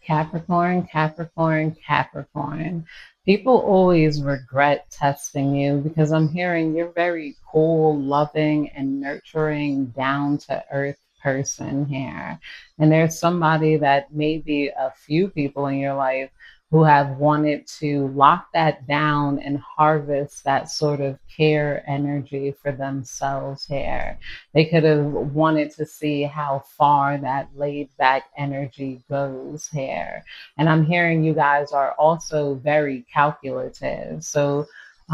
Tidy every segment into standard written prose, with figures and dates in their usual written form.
Capricorn, Capricorn, Capricorn. People always regret testing you because I'm hearing you're very cool, loving, and nurturing, down to earth person here. And there's somebody that maybe a few people in your life who have wanted to lock that down and harvest that sort of care energy for themselves here. They could have wanted to see how far that laid back energy goes here. And I'm hearing you guys are also very calculative. So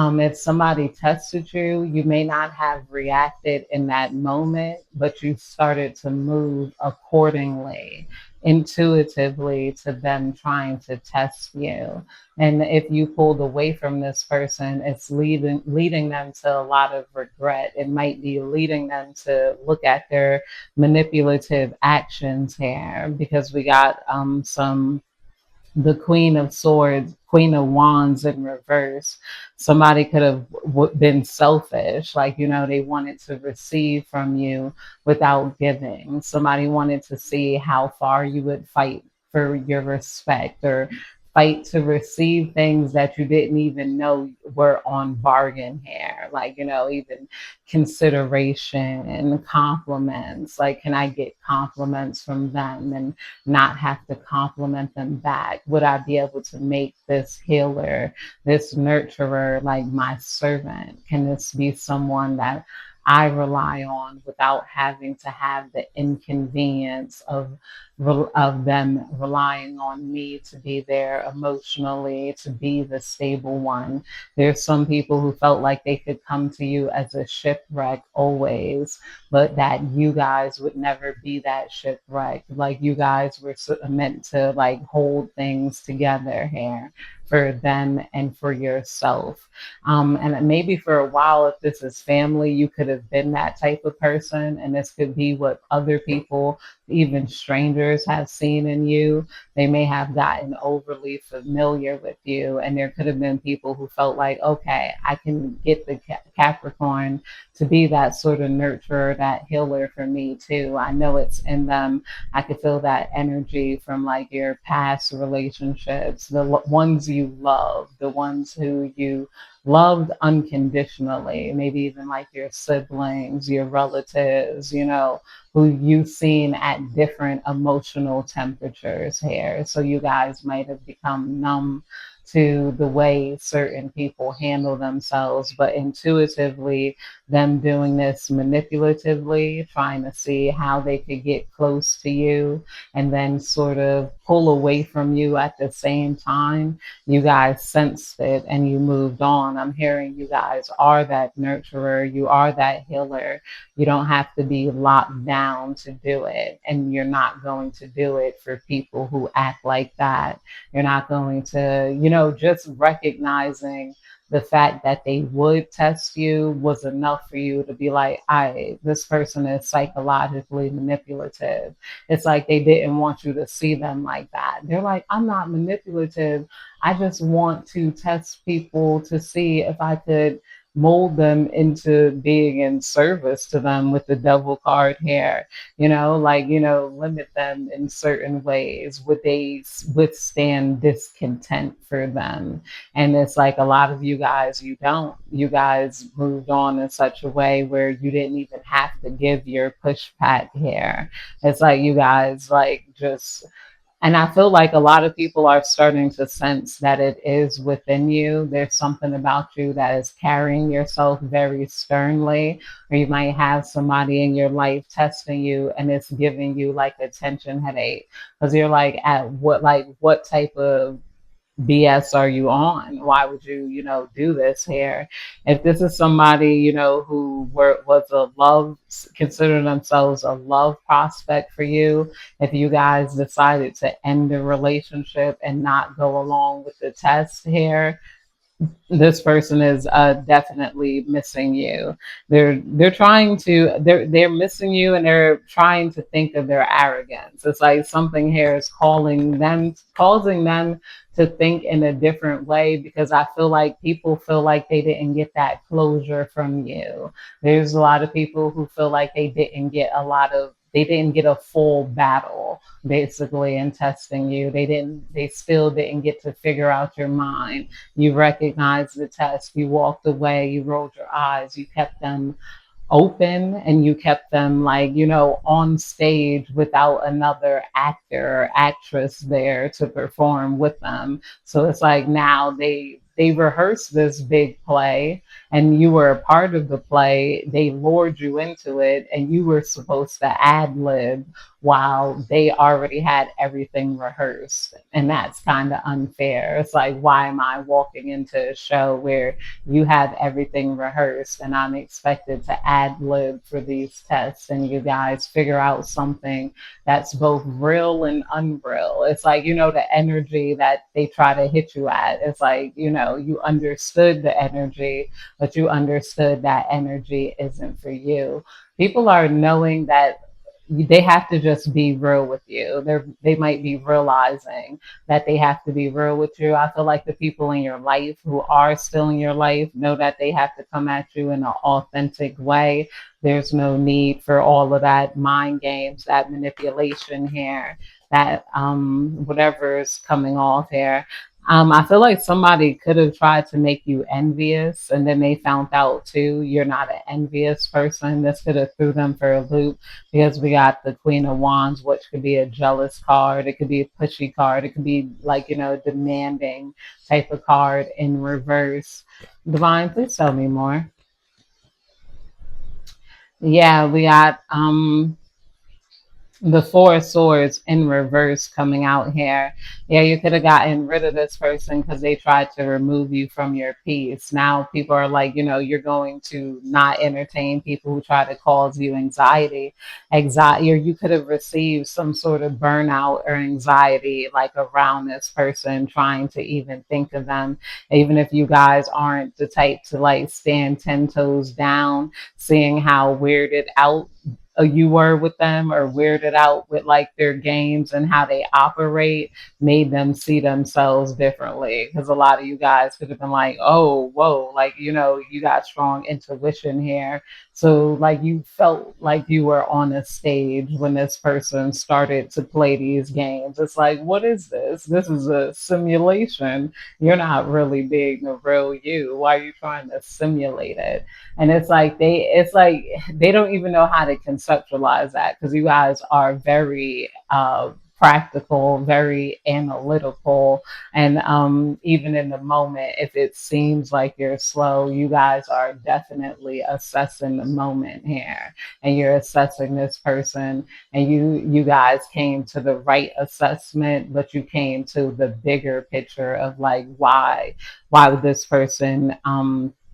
if somebody tested you, you may not have reacted in that moment, but you started to move accordingly, intuitively to them trying to test you. And if you pulled away from this person, it's leading them to a lot of regret. It might be leading them to look at their manipulative actions here because we got some the Queen of Swords, Queen of Wands in reverse. Somebody could have been selfish, like, they wanted to receive from you without giving. Somebody wanted to see how far you would fight for your respect or fight to receive things that you didn't even know were on bargain here, like, even consideration and compliments. Like, can I get compliments from them and not have to compliment them back? Would I be able to make this healer, this nurturer, like my servant? Can this be someone that I rely on without having to have the inconvenience of them relying on me to be there emotionally, to be the stable one? There's some people who felt like they could come to you as a shipwreck always, but that you guys would never be that shipwreck. Like, you guys were meant to like hold things together here for them and for yourself. And maybe for a while, if this is family, you could have been that type of person, and this could be what other people, even strangers, have seen in you. They may have gotten overly familiar with you, and there could have been people who felt like, okay, I can get the Capricorn to be that sort of nurturer, that healer for me too. I know it's in them. I could feel that energy from like your past relationships, the ones you love, the ones who you loved unconditionally, maybe even like your siblings, your relatives, who you've seen at different emotional temperatures here. So you guys might have become numb to the way certain people handle themselves, but intuitively, them doing this manipulatively, trying to see how they could get close to you and then sort of pull away from you at the same time. You guys sensed it and you moved on. I'm hearing you guys are that nurturer, you are that healer. You don't have to be locked down to do it, and you're not going to do it for people who act like that. You're not going to, just recognizing the fact that they would test you was enough for you to be like, this person is psychologically manipulative. It's like they didn't want you to see them like that. They're like, I'm not manipulative. I just want to test people to see if I could mold them into being in service to them with the devil card here, like, limit them in certain ways. Would they withstand discontent for them? And it's like a lot of you guys, you guys moved on in such a way where you didn't even have to give your pushback here. It's like you guys like just, and I feel like a lot of people are starting to sense that it is within you. There's something about you that is carrying yourself very sternly, or you might have somebody in your life testing you and it's giving you like a tension headache because you're like, at what type of BS are you on? Why would you, do this here? If this is somebody, who was a love, consider themselves a love prospect for you, if you guys decided to end the relationship and not go along with the test here, this person is definitely missing you. They're missing you, and they're trying to think of their arrogance. It's like something here is causing them to think in a different way, because I feel like people feel like they didn't get that closure from you. There's a lot of people who feel like they didn't get a lot of they didn't get a full battle basically in testing you. They still didn't get to figure out your mind. You recognized the test, you walked away, you rolled your eyes, you kept them open, and you kept them, like, on stage without another actor or actress there to perform with them. So it's like now they rehearsed this big play, and you were a part of the play. They lured you into it, and you were supposed to ad lib while they already had everything rehearsed. And that's kind of unfair. It's like, why am I walking into a show where you have everything rehearsed and I'm expected to ad lib for these tests, and you guys figure out something that's both real and unreal? It's like, the energy that they try to hit you at. It's like, you understood the energy, but you understood that energy isn't for you. People are knowing that they have to just be real with you. They might be realizing that they have to be real with you. I feel like the people in your life who are still in your life know that they have to come at you in an authentic way. There's no need for all of that mind games, that manipulation here, that whatever is coming off here. I feel like somebody could have tried to make you envious, and then they found out too you're not an envious person. This could have threw them for a loop, because we got the Queen of Wands, which could be a jealous card. It could be a pushy card. It could be, like, demanding type of card in reverse. Divine, please tell me more. Yeah, we got the Four of Swords in reverse coming out here. Yeah, you could have gotten rid of this person because they tried to remove you from your peace. Now people are like, you're going to not entertain people who try to cause you anxiety, or you could have received some sort of burnout or anxiety, like, around this person, trying to even think of them, even if you guys aren't the type to, like, stand 10 toes down, seeing how weirded out you were with them, or weirded out with, like, their games and how they operate, made them see themselves differently. Because a lot of you guys could have been like, oh, whoa, like, you got strong intuition here. So, like, you felt like you were on a stage when this person started to play these games. It's like, what is this? This is a simulation. You're not really being the real you. Why are you trying to simulate it? And it's like they don't even know how to conceptualize that, because you guys are very practical, very analytical, and even in the moment, if it seems like you're slow, you guys are definitely assessing the moment here, and you're assessing this person, and you guys came to the right assessment, but you came to the bigger picture of, like, why would this person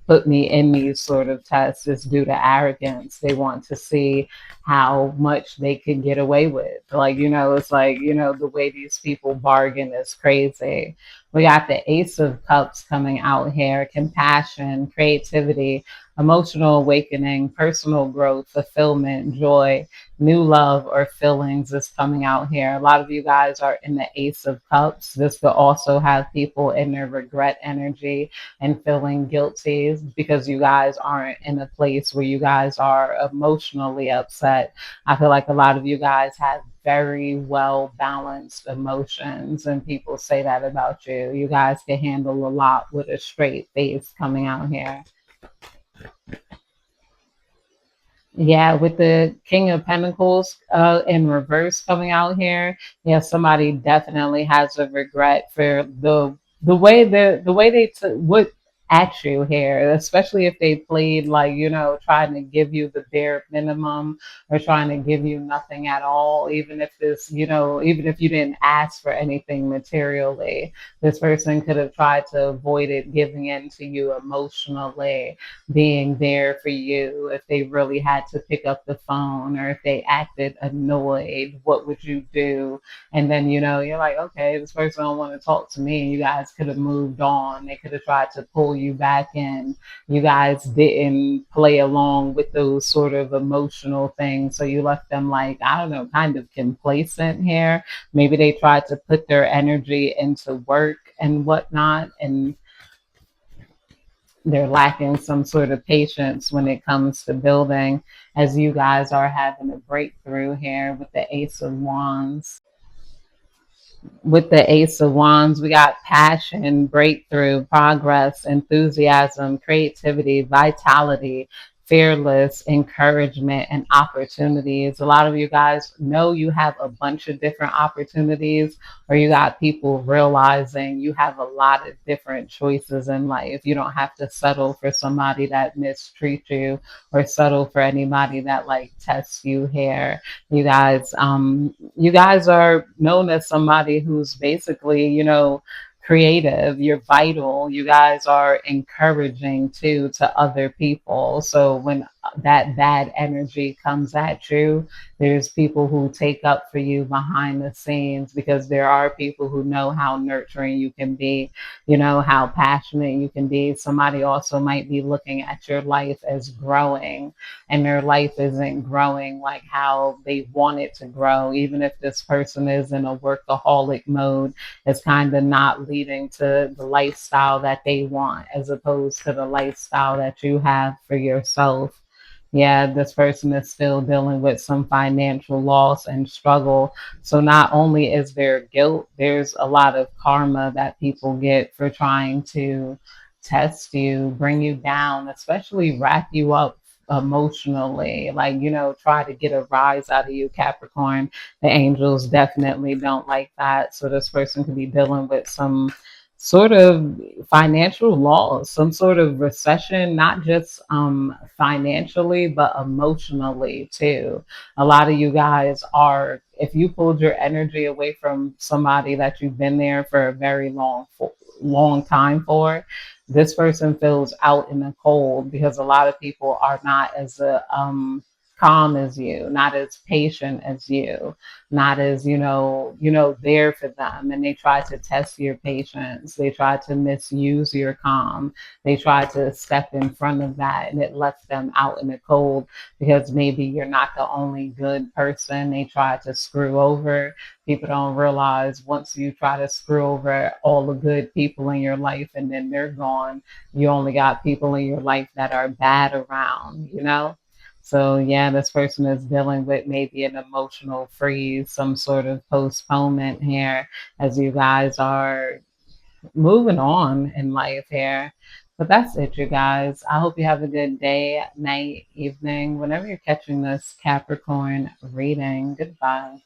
put me in these sort of tests? Is due to arrogance. They want to see how much they can get away with. Like, it's like, the way these people bargain is crazy. We got the Ace of Cups coming out here: compassion, creativity, emotional awakening, personal growth, fulfillment, joy, new love or feelings is coming out here. A lot of you guys are in the Ace of Cups. This could also have people in their regret energy and feeling guilty because you guys aren't in a place where you guys are emotionally upset. I feel like a lot of you guys have very well balanced emotions, and people say that about you. You guys can handle a lot with a straight face coming out here. Yeah, with the King of Pentacles in reverse coming out here, yeah, somebody definitely has a regret for the way they would at you here, especially if they played, like, trying to give you the bare minimum, or trying to give you nothing at all, even if even if you didn't ask for anything materially. This person could have tried to avoid it, giving in to you emotionally, being there for you. If they really had to pick up the phone, or if they acted annoyed, what would you do? And then, you're like, okay, this person don't want to talk to me. You guys could have moved on. They could have tried to pull you back in. You guys didn't play along with those sort of emotional things. So you left them, like, I don't know, kind of complacent here. Maybe they tried to put their energy into work and whatnot. And they're lacking some sort of patience when it comes to building, as you guys are having a breakthrough here with the Ace of Wands. With the Ace of Wands, we got passion, breakthrough, progress, enthusiasm, creativity, vitality, fearless, encouragement, and opportunities. A lot of you guys know you have a bunch of different opportunities, or you got people realizing you have a lot of different choices in life. You don't have to settle for somebody that mistreats you or settle for anybody that like tests you here. You guys are known as somebody who's basically, creative. You're vital. You guys are encouraging too to other people. So when that bad energy comes at you, there's people who take up for you behind the scenes, because there are people who know how nurturing you can be, how passionate you can be. Somebody also might be looking at your life as growing, and their life isn't growing like how they want it to grow. Even if this person is in a workaholic mode, it's kind of not leading to the lifestyle that they want, as opposed to the lifestyle that you have for yourself. Yeah, this person is still dealing with some financial loss and struggle. So not only is there guilt, there's a lot of karma that people get for trying to test you, bring you down, especially wrap you up emotionally, like, try to get a rise out of you, Capricorn. The angels definitely don't like that. So this person could be dealing with some sort of financial loss, some sort of recession, not just financially, but emotionally too. A lot of you guys are, if you pulled your energy away from somebody that you've been there for a very long time for, this person feels out in the cold, because a lot of people are not as calm as you, not as patient as you, not as, there for them, and they try to test your patience. They try to misuse your calm. They try to step in front of that, and it lets them out in the cold, because maybe you're not the only good person they try to screw over. People don't realize, once you try to screw over all the good people in your life and then they're gone, you only got people in your life that are bad around. So yeah, this person is dealing with maybe an emotional freeze, some sort of postponement here, as you guys are moving on in life here. But that's it, you guys. I hope you have a good day, night, evening, whenever you're catching this Capricorn reading. Goodbye.